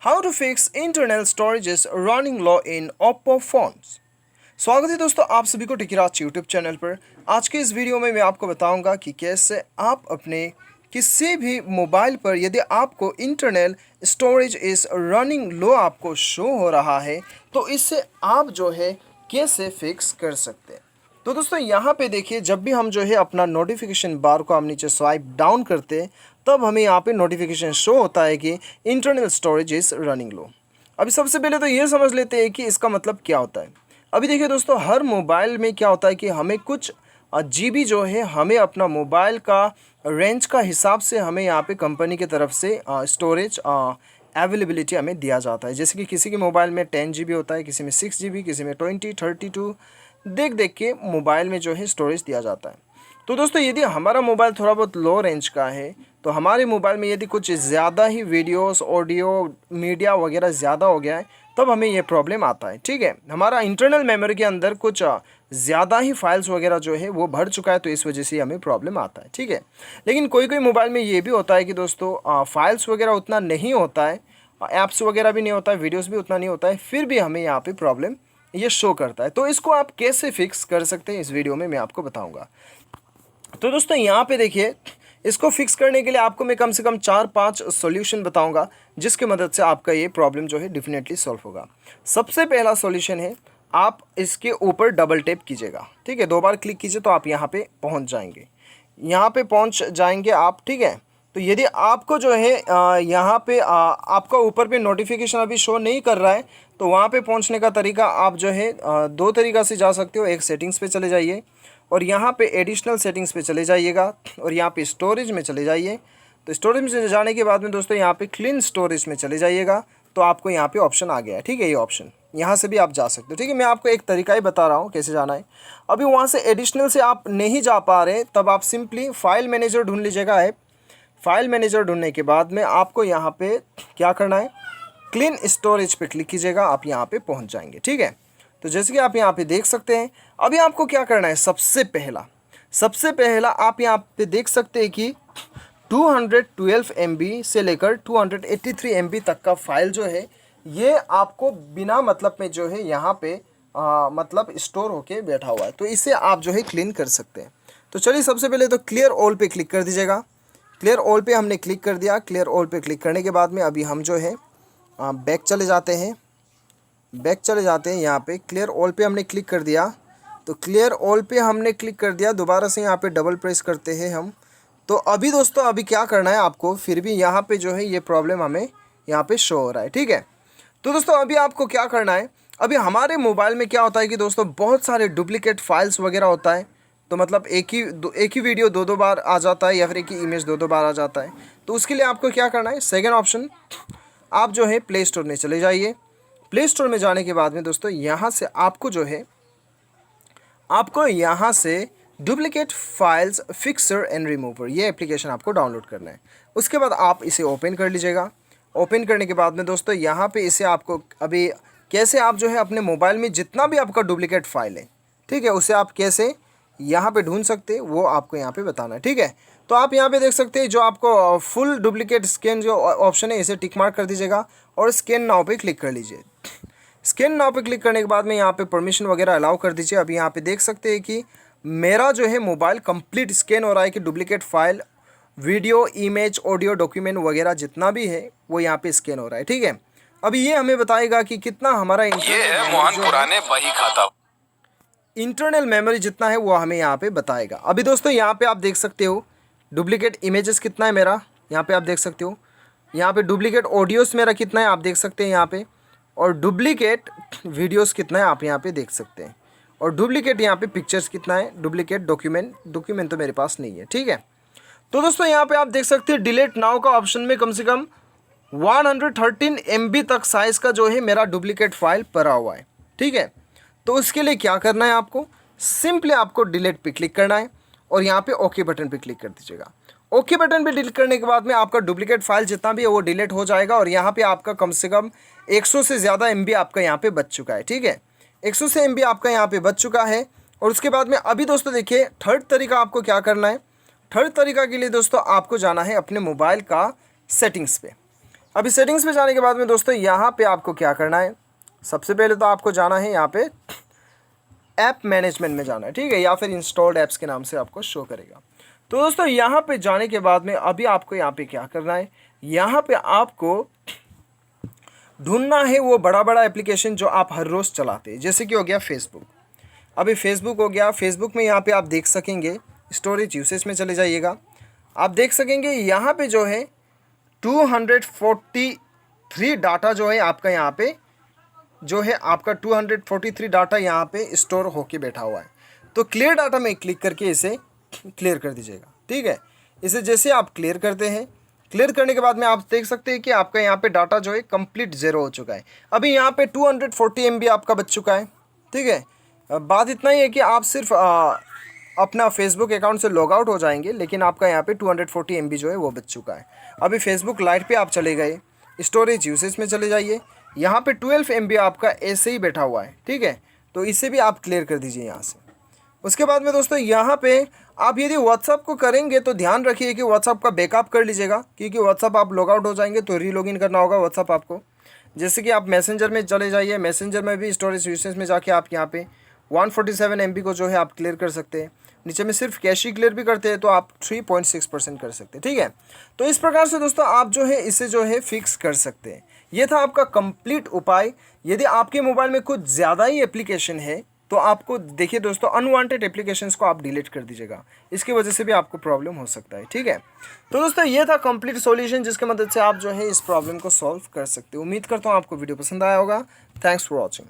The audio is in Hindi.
How to fix internal storages running low in Oppo phones. स्वागत है दोस्तों आप सभी को टिकिराज यूट्यूब चैनल पर। आज के इस वीडियो में मैं आपको बताऊंगा कि कैसे आप अपने किसी भी मोबाइल पर यदि आपको इंटरनल स्टोरेज इस रनिंग लो आपको शो हो रहा है तो इससे आप जो है कैसे फिक्स कर सकते हैं। तो दोस्तों यहाँ पे देखिए, जब भी हम जो है अपना नोटिफिकेशन बार को हम नीचे स्वाइप डाउन करते हैं तब हमें यहाँ पे नोटिफिकेशन शो होता है कि इंटरनल स्टोरेज इज़ रनिंग लो। अभी सबसे पहले तो ये समझ लेते हैं कि इसका मतलब क्या होता है। अभी देखिए दोस्तों, हर मोबाइल में क्या होता है कि हमें कुछ जीबी जो है हमें अपना मोबाइल का रेंज का हिसाब से हमें यहाँ पे कंपनी की तरफ से स्टोरेज अवेलेबिलिटी हमें दिया जाता है। जैसे कि किसी के मोबाइल में 10 GB होता है, किसी में 6 GB, किसी में 20, 32 देख देख के मोबाइल में जो है स्टोरेज दिया जाता है। तो दोस्तों यदि हमारा मोबाइल थोड़ा बहुत लो रेंज का है तो हमारे मोबाइल में यदि कुछ ज़्यादा ही वीडियोस, ऑडियो, मीडिया वगैरह ज़्यादा हो गया है तब हमें ये प्रॉब्लम आता है। ठीक है, हमारा इंटरनल मेमोरी के अंदर कुछ ज़्यादा ही फाइल्स वगैरह जो है वो भर चुका है तो इस वजह से हमें प्रॉब्लम आता है। ठीक है, लेकिन कोई कोई मोबाइल में ये भी होता है कि दोस्तों फाइल्स वगैरह उतना नहीं होता है, ऐप्स वगैरह भी नहीं होता है, वीडियोज़ भी उतना नहीं होता है, फिर भी हमें यहाँ पर प्रॉब्लम ये शो करता है। तो इसको आप कैसे फिक्स कर सकते हैं इस वीडियो में मैं आपको बताऊंगा। तो दोस्तों यहाँ पे देखिए, इसको फिक्स करने के लिए आपको मैं कम से कम 4-5 सॉल्यूशन बताऊंगा जिसकी मदद से आपका ये प्रॉब्लम जो है डेफिनेटली सॉल्व होगा। सबसे पहला सॉल्यूशन है, आप इसके ऊपर डबल टैप कीजिएगा। ठीक है, 2 बार क्लिक कीजिए तो आप यहाँ पे पहुँच जाएंगे। यहाँ पे पहुँच जाएंगे आप। ठीक है, तो यदि आपको जो है यहाँ पे आपका ऊपर पे नोटिफिकेशन अभी शो नहीं कर रहा है तो वहाँ पे पहुँचने का तरीका आप जो है 2 तरीक़ा से जा सकते हो। एक, सेटिंग्स पे चले जाइए और यहाँ पे एडिशनल सेटिंग्स पे चले जाइएगा और यहाँ पे स्टोरेज में चले जाइए। तो स्टोरेज में जाने के बाद में दोस्तों यहाँ पे क्लीन स्टोरेज में चले जाइएगा तो आपको यहाँ पे ऑप्शन आ गया है। ठीक है, ये ऑप्शन यहाँ से भी आप जा सकते हो। ठीक है, मैं आपको एक तरीका ही बता रहा हूँ कैसे जाना है। अभी वहाँ से एडिशनल से आप नहीं जा पा रहे तब आप सिंपली फाइल मैनेजर ढूंढ लीजिएगा ऐप। फाइल मैनेजर ढूंढने के बाद में आपको यहाँ पे क्या करना है, क्लीन स्टोरेज पे क्लिक कीजिएगा, आप यहाँ पे पहुँच जाएंगे। ठीक है, तो जैसे कि आप यहाँ पे देख सकते हैं, अभी आपको क्या करना है, सबसे पहला आप यहाँ पे देख सकते हैं कि 212 MB से लेकर 283 MB तक का फाइल जो है ये आपको बिना मतलब में जो है यहाँ पे मतलब स्टोर होके बैठा हुआ है। तो इसे आप जो है क्लीन कर सकते हैं। तो चलिए सबसे पहले तो क्लियर ऑल पे क्लिक कर दीजिएगा। क्लियर ऑल पे हमने क्लिक कर दिया। क्लियर ऑल पे क्लिक करने के बाद में अभी हम जो है बैक चले जाते हैं। यहाँ पे क्लियर ऑल पे हमने क्लिक कर दिया। तो क्लियर ऑल पे हमने क्लिक कर दिया, दोबारा से यहाँ पे डबल प्रेस करते हैं हम। तो अभी दोस्तों अभी क्या करना है आपको, फिर भी यहाँ पे जो है ये प्रॉब्लम हमें यहाँ पे शो हो रहा है। ठीक है, तो दोस्तों अभी आपको क्या करना है, अभी हमारे मोबाइल में क्या होता है कि दोस्तों बहुत सारे डुप्लीकेट फाइल्स वगैरह होता है। तो मतलब एक ही वीडियो 2-2 बार आ जाता है या फिर एक ही इमेज 2-2 बार आ जाता है। तो उसके लिए आपको क्या करना है, सेकेंड ऑप्शन, आप जो है प्ले स्टोर में चले जाइए। प्ले स्टोर में जाने के बाद में दोस्तों यहाँ से आपको जो है यहाँ से duplicate files fixer and remover ये एप्लीकेशन आपको डाउनलोड करना है। उसके बाद आप इसे ओपन कर लीजिएगा। ओपन करने के बाद में दोस्तों यहाँ पे इसे आपको अभी कैसे आप जो है अपने मोबाइल में जितना भी आपका डुप्लीकेट फाइल है, ठीक है, उसे आप कैसे यहाँ पे ढूंढ सकते हैं वो आपको यहाँ पे बताना है। ठीक है, तो आप यहाँ पे देख सकते हैं जो आपको फुल डुप्लीकेट स्कैन जो ऑप्शन है इसे टिक मार्क कर दीजिएगा और स्कैन नाउ पे क्लिक कर लीजिए। स्कैन नाउ पे क्लिक करने के बाद में यहाँ पे परमिशन वगैरह अलाउ कर दीजिए। अभी यहाँ पे देख सकते हैं कि मेरा जो है मोबाइल कंप्लीट स्कैन हो रहा है कि duplicate file, video, image, audio, document वगैरह जितना भी है वो यहाँ पे स्कैन हो रहा है। ठीक है, अभी ये हमें बताएगा कि कितना हमारा इंटरनल मेमोरी जितना है वो हमें यहाँ पे बताएगा। अभी दोस्तों यहाँ पे आप देख सकते हो डुप्लीकेट इमेजेस कितना है मेरा, यहाँ पे आप देख सकते हो। यहाँ पे डुप्लीकेट ऑडियोस मेरा कितना है आप देख सकते हैं यहाँ पे, और डुप्लीकेट वीडियोस कितना है आप यहाँ पे देख सकते हैं, और डुप्लीकेट यहाँ पे पिक्चर्स कितना है, डुप्लीकेट डॉक्यूमेंट तो मेरे पास नहीं है। ठीक है, तो दोस्तों यहाँ पे आप देख सकते हैं डिलीट नाउ का ऑप्शन में कम से कम 113 MB तक साइज़ का जो है मेरा डुप्लीकेट फाइल पड़ा हुआ है। ठीक है, तो उसके लिए क्या करना है, आपको सिंपली आपको डिलीट पे क्लिक करना है और यहाँ पे ओके बटन पे क्लिक कर दीजिएगा। ओके बटन पे क्लिक करने के बाद में आपका डुप्लीकेट फाइल जितना भी है वो डिलीट हो जाएगा और यहाँ पे आपका कम से कम 100 से ज़्यादा MB आपका यहाँ पे बच चुका है। ठीक है, 100 से MB आपका यहाँ पे बच चुका है। और उसके बाद में अभी दोस्तों देखिए थर्ड तरीका आपको क्या करना है। थर्ड तरीका के लिए दोस्तों आपको जाना है अपने मोबाइल का सेटिंग्स पे। अभी सेटिंग्स पे जाने के बाद में दोस्तों यहाँ पे आपको क्या करना है, सबसे पहले तो आपको जाना है यहाँ पे ऐप मैनेजमेंट में जाना है, ठीक है, या फिर इंस्टॉल्ड ऐप्स के नाम से आपको शो करेगा। तो दोस्तों यहाँ पे जाने के बाद में अभी आपको यहाँ पे क्या करना है, यहाँ पे आपको ढूंढना है वो बड़ा बड़ा एप्लीकेशन जो आप हर रोज़ चलाते हैं, जैसे कि हो गया फेसबुक। अभी फेसबुक हो गया, फेसबुक में यहाँ पे आप देख सकेंगे स्टोरेज यूसेज में चले जाइएगा, आप देख सकेंगे यहाँ पे जो है 243 डाटा जो है आपका यहाँ पे जो है आपका 243 डाटा यहाँ पे स्टोर होके बैठा हुआ है। तो क्लियर डाटा में क्लिक करके इसे क्लियर कर दीजिएगा, ठीक है। इसे जैसे आप क्लियर करते हैं, क्लियर करने के बाद में आप देख सकते हैं कि आपका यहाँ पे डाटा जो है कंप्लीट ज़ीरो हो चुका है। अभी यहाँ पे 240 MB आपका बच चुका है, ठीक है। बात इतना ही है कि आप सिर्फ अपना फेसबुक अकाउंट से लॉग आउट हो जाएंगे, लेकिन आपका यहाँ पे 240 MB जो है वो बच चुका है। अभी फेसबुक लाइट पे आप चले गए, स्टोरेज यूसेज में चले जाइए, यहाँ पे 12 MB आपका ऐसे ही बैठा हुआ है, ठीक है। तो इसे भी आप क्लियर कर दीजिए यहाँ से। उसके बाद में दोस्तों यहाँ पे आप यदि व्हाट्सअप को करेंगे तो ध्यान रखिए कि व्हाट्सअप का बैकअप कर लीजिएगा, क्योंकि व्हाट्सअप आप लॉग आउट हो जाएंगे तो रीलॉगिन करना होगा व्हाट्सअप आपको। जैसे कि आप मैसेंजर में चले जाइए, मैसेंजर में भी स्टोरेज यूसेज में जाके आप यहाँ पे 147 MB को जो है आप क्लियर कर सकते हैं। नीचे में सिर्फ कैश ही क्लियर भी करते हैं तो आप 3.6% कर सकते हैं, ठीक है। तो इस प्रकार से दोस्तों आप जो है इसे जो है फिक्स कर सकते हैं। ये था आपका कंप्लीट उपाय। यदि आपके मोबाइल में कुछ ज़्यादा ही एप्लीकेशन है तो आपको देखिए दोस्तों अनवांटेड एप्लीकेशंस को आप डिलीट कर दीजिएगा, इसकी वजह से भी आपको प्रॉब्लम हो सकता है, ठीक है। तो दोस्तों ये था कंप्लीट सॉल्यूशन जिसके मदद से आप जो है इस प्रॉब्लम को सॉल्व कर सकते हो। उम्मीद करता हूँ आपको वीडियो पसंद आया होगा। Thanks for watching.